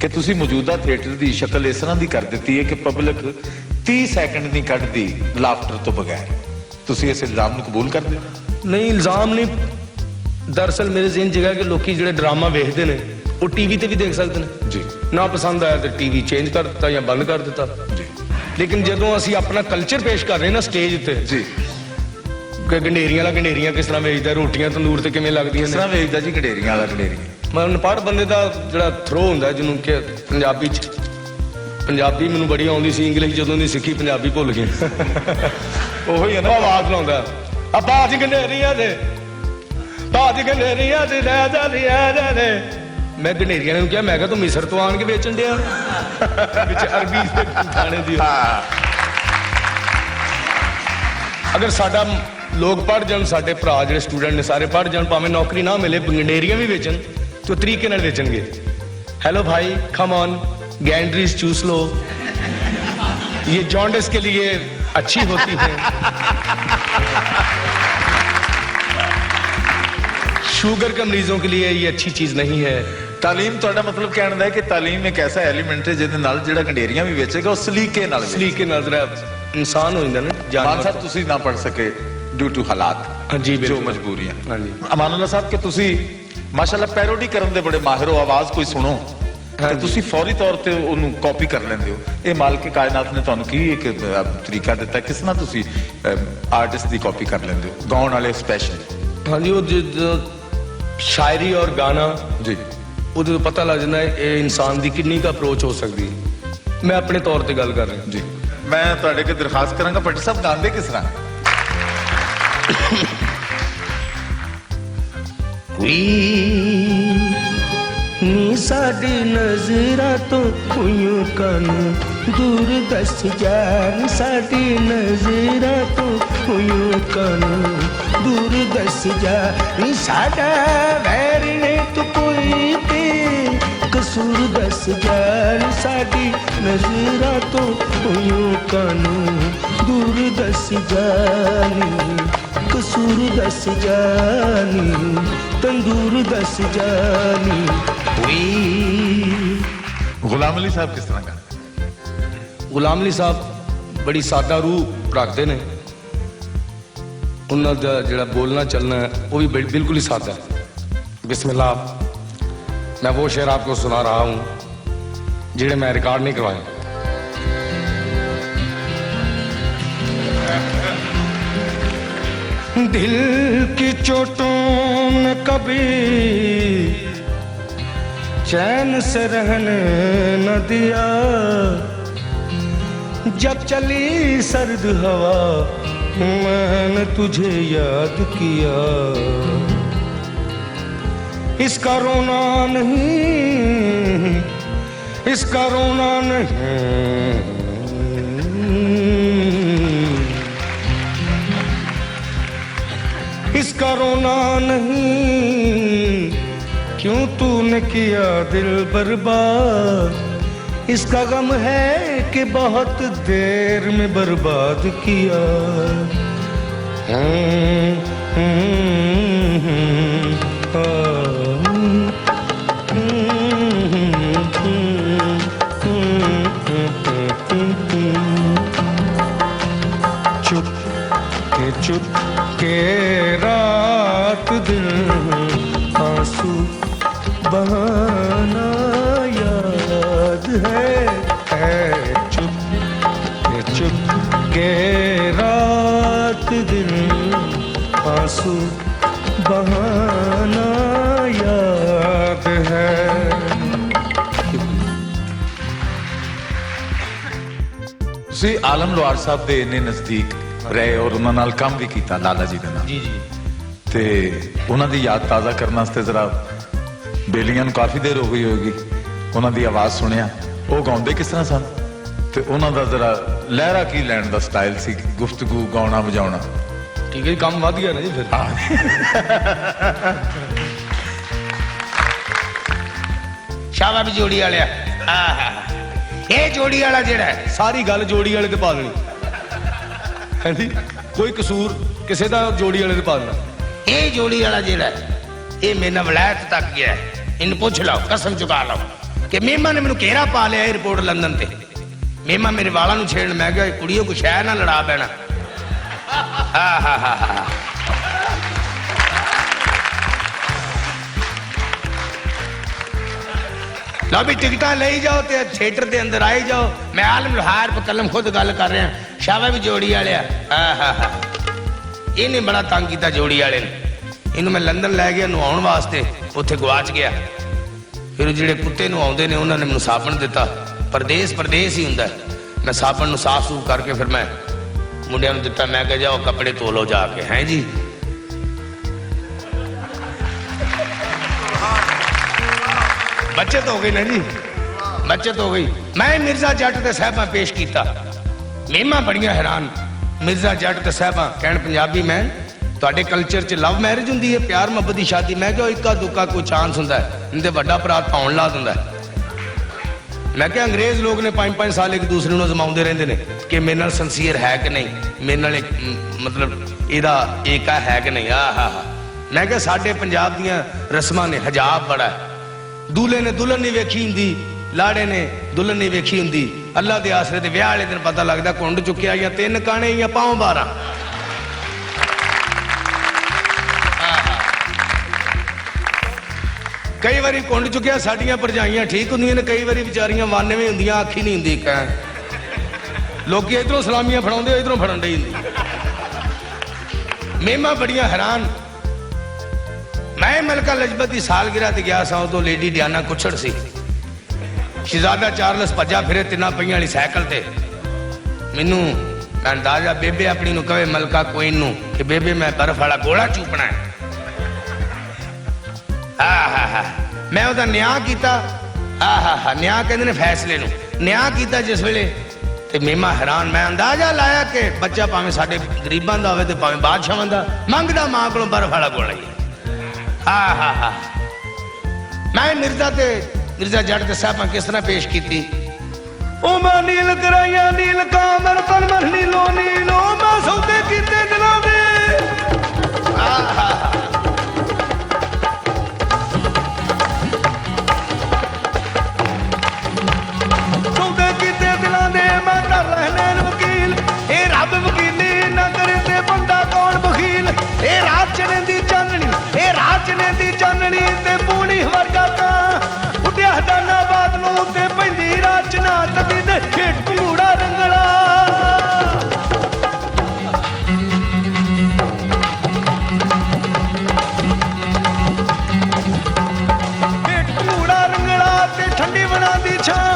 कि तुसी मौजूदा थिएटर की शक्ल इस तरह की कर दी है कि पब्लिक 30 सैकंड नहीं कटती लाफ्टर तो बगैर। तुसी इस इल्जाम को कबूल करते हो? नहीं, इल्जाम नहीं, दरअसल मेरे ज़हन च है कि लोग जो ड्रामा वेखते हैं वो टीवी ते भी देख सकते हैं जी। ना पसंद आया तो टीवी चेंज कर दिता या बंद कर दिता जी। लेकिन जो असी अपना कल्चर पेश कर रहे हैं ना स्टेज ते जी, गंडेरियां वाला गंडेरियां किस तरह वेचदा, रोटियां तंदूर ते किवें लगदियां किस ने। तरह वेचदा जी गंडेरियां वाला गंडेरियां? मैं अनपढ़ बंदे का जो थ्रो होंगे जिन्हों कि पंजाबी पंजाबी मैनू बड़ी आउंदी सी, इंग्लिश जदों दी सिक्खी पंजाबी भुल गए ਉਹੀ ਹੈ ਨਾ आवाज लाउंदा आ बाज गंडेरियां दे बाज गंडेरियां दे रह जा रे। मैं गंडेरियां ने कहा, मैं कहा तू मिस्र तो आन के बेचन दिया विच अरबी दे खाने दी। अगर साडा लोग पढ़ जान, साडे भरा जिहड़े स्टूडेंट ने सारे पढ़ जान, भावें नौकरी ना मिले गंडेरियां भी बेचन तो तरीके नाल बेचणगे। हेलो भाई कम ऑन गैंड्रीज चूस लो, ये जॉन्डिस के लिए अच्छी होती है, शुगर के मरीजों के लिए ये अच्छी चीज नहीं है। तालीम तुहाडा मतलब कहण दा है कि तालीम एक ऐसा एलीमेंट है जिहदे नाल जिहड़ा गंडेरियां भी बेचेगा उस सलीके नाल सलीके नाल जरा इंसान हो जांदा ना। मान साहब तुसी ना पढ़ सके ड्यू टू हालात, हाँ जी, जो बिल्कुल। मजबूरियां। हाँ जी। अमानुल्लाह साहब कि तुसी माशाअल्लाह पैरोडी करन दे बड़े माहिर हो, आवाज कोई सुनो हाँ ते तुसी फौरी तौर ते ओनू कॉपी कर लेंदे हो। ये मालिक कायनात ने तुहानू की एक तरीका दिता है किस तरह तुसी आर्टिस्ट दी कॉपी कर लेंदे हो, गाउन वाले स्पेशल? हाँ जी, वो शायरी और गाना जी वो पता लग जाता है ये इंसान की कितनी का अप्रोच हो सकती है। मैं अपने तौर पर गल कर रहा जी। मैं तुहाडे के दरखास्त करांगा भट्ट साहब गांदे किस तरह? नी साडी नजरा तो खुयूं कन दूर दस जान, साडी नजरा तो खुयूं कन दूर दस जा, नी साडा वैर ने तो कोई ते कसूर दस जान, साडी नजरा तो खुयूं कन दूर दस जानी, कसूर दस जानी, तंदूर दस जानी। गुलाम अली साहब किस तरह गाते? गुलाम अली साहब बड़ी सादा रूह रखते हैं, उन्होंने जो बोलना चलना है वो भी बिल्कुल ही सादा है। बिस्मिल्लाह, मैं वो शेर आपको सुना रहा हूँ जिन्हें मैं रिकॉर्ड नहीं करवाया। दिल की चोटों ने कभी चैन से रहने न दिया, जब चली सर्द हवा मैंने तुझे याद किया, इसका रोना नहीं, इसका रोना नहीं, इसका रोना नहीं, क्यों तूने किया दिल बर्बाद, इसका गम है कि बहुत देर में बर्बाद किया। चुप के चुप के रात दिन आंसू बहाना याद है, चुप के रात दिन आंसू बहाना याद है। ਤੁਸੀਂ ਆਲਮ ਲੋਹਾਰ ਸਾਹਿਬ ਦੇ ਇੰਨੇ ਨਜ਼ਦੀਕ ਰਹੇ ਔਰ ਉਹਨਾਂ ਨਾਲ ਕੰਮ ਵੀ ਕੀਤਾ ਲਾਲਾ ਜੀ ਦੇ ਨਾਲ। जी जी। ਤੇ ਉਹਨਾਂ ਦੀ ਯਾਦ ਤਾਜ਼ਾ ਕਰਨ ਵਾਸਤੇ ਜ਼ਰਾ ਬੇਲੀਆਂ ਨੂੰ ਕਾਫੀ ਦੇਰ ਹੋ ਗਈ ਹੋਵੇਗੀ, ਉਹਨਾਂ ਦੀ ਆਵਾਜ਼ ਸੁਣਿਆ, ਉਹ ਗਾਉਂਦੇ ਕਿਸ ਤਰ੍ਹਾਂ ਸਨ ਤੇ ਉਹਨਾਂ ਦਾ ਜ਼ਰਾ ਲਹਿਰਾ ਕੀ ਲੈਣ ਦਾ ਸਟਾਈਲ ਸੀ, ਗੁਫ਼ਤਗੂ, ਗਾਉਣਾ ਵਜਾਉਣਾ। ठीक है, काम वध गया ना जी फिर। शाबा भी जोड़ी वाले ये जोड़ी वाला जेड़ा है सारी गल जोड़ी वाले ते पा देनी है जी, कोई कसूर किसी का जोड़ी वाले ते पा देना। ये जोड़ी वाला जेड़ा है ये मेरे नाल वलायत तक गया है, इन पूछ लो, कसम चुका लो। ਕਿ ਮੇਮਾ ਨੇ ਮੈਨੂੰ ਘੇਰਾ ਪਾ ਲਿਆ 에어ਪੋਰਟ ਲੰਡਨ ਤੇ। ਮੇਮਾ ਮੇਰੇ ਵਾਲਾਂ ਨੂੰ ਛੇੜਨ, ਮੈਂ ਕਿਹਾ ਕੁੜੀਓ ਕੋ ਸ਼ਹਿਰ ਨਾ ਲੜਾ ਪੈਣਾ। लो भी टिकटा ले जाओ ते थिएटर के अंदर आई जाओ। मैं आलम लोहार पर कलम खुद गल कर रहा, शाबा भी जोड़ी वाले। इन्हें बड़ा तंग किया जोड़ी वाले ने। इनू मैं लंदन लै गया नहाउण वास्ते, उत्थे गवाच गया। फिर जिहड़े कुत्ते नहाउंदे ने उन्होंने मैनू साबण दिता। परदेस परदेस ही हुंदा। मैं साबण नू साफ सूफ करके फिर मैं मुंडियां नू दिता। मैं कहा जाओ कपड़े धो लो जाके। हैं जी बचत हो गई ना जी, बचत हो गई। मैं मिर्जा जट ते साहबा पेश किया। मेमा बड़ियां हैरान। मिर्जा जट ते साहबा कहण पंजाबी मैं तुहाडे कल्चर च लव मैरिज हुंदी है, प्यार मुहब्बत दी शादी। मैं कहा इक्का दुक्का कोई चांस हुंदा है, नहीं ते वड्डा भरा धौण ला दिंदा है। मैं क्या अंग्रेज लोग ने 5-5 साल एक दूसरे नूं अजमाउंदे रहिंदे ने कि मेरे नाल सिंसीयर है कि नहीं, मेरे नाल मतलब इहदा एका है कि नहीं। मैं क्या साडे पंजाब दीयां रस्मां ने, हजाब बड़ा है। दूल्हे ने दुल्हन नहीं वेखी हुंदी, लाड़े ने दुल्हन नहीं वेखी हुंदी। अल्लाह दे आसरे ते विआह वाले दिन पता लगदा कुंड चुक्या या 3 काने या पांव 12। कई बारी कुंड चुक्या साडियां भरजाइयां ठीक हुंदियां ने, कई बारी विचारियां वानेवें हुंदियां, आखी नहीं हुंदी। लोग इधरों सलामियां फड़ाउंदे, इधरों फड़न डई हुंदी। मेमा बड़ियां हैरान। मैं मलका लजपत की सालगिरह ते गया सा, उदों लेडी डियाना कुछड़ सी। शहजादा चार्लस भज्जा फिरे 3 पहियां वाली साइकिल ते। मैनू मैं अंदाजा बेबे अपनी नू कहे मलका क्वीन नू कि बेबे मैं बर्फ वाला गोला चूपना है। मैं उहदा न्याय किया। न्याय कहंदे ने फैसले नू। न्याय किया जिस वेले ते मेमा हैरान। मैं अंदाजा लाया कि बच्चा भावें साडे गरीबां दा होवे ते भावें बादशाहां दा, मंगदा मां कोलों बर्फ वाला गोला ही। मैं मिर्जा जट ते साहबा किस तरह पेश की। ओ मैं नील कराइया नील कामर तन मन नीलो नीलो, मैं सौदे कीते दिलों दे। सौदे कीते दिलों दे, मैं कर रहने वकील। ए रब वकीली ना करे ते बंदा कौन बखील। ए रात चने दी चाननी, ए रात चने दी चाननी ते पूनी वर्गा ता उड्या दाना बादलों ते पैंदी राचना तदी दे खेत घूड़ा रंगला। खेत घूड़ा रंगला ते ठंडी बना दी छां।